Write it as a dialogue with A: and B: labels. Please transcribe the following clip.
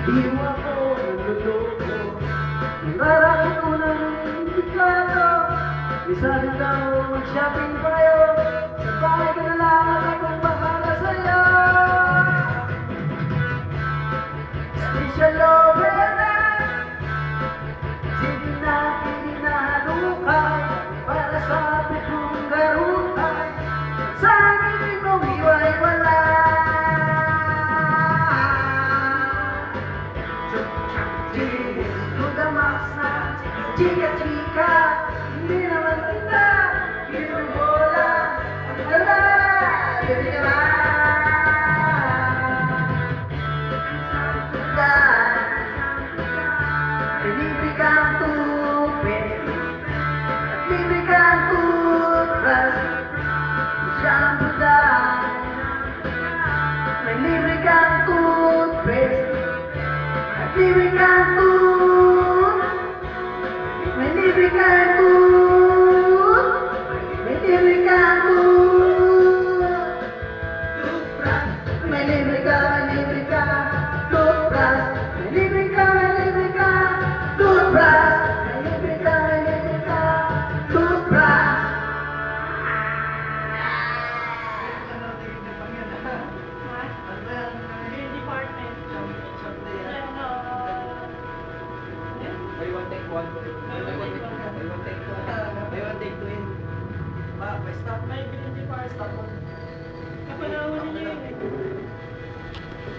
A: Di mo ako naluloko. Naraki ko ng biglato. Isabi daw mag-shopping tayo. Sa bahay ka na lang at akong bahala sa'yo. Special overnight. Sige na pinahalo para sa pitong garutan. Sa akin mong iwaiwala. To the max na chika-chika. Hindi naman kita pinubola. Ala, hindi ka ba? Libre kang tubig at libre kang toothbrush. Shampoo dahil may libre kang toothpaste at libre kang may libre kang may libre kang toothbrush. May libre ka toothbrush. May libre ka toothbrush. May libre ka toothbrush.
B: Buy one take one. Buy one take two in. May stop. May binili pa stop. Ako na huli niya.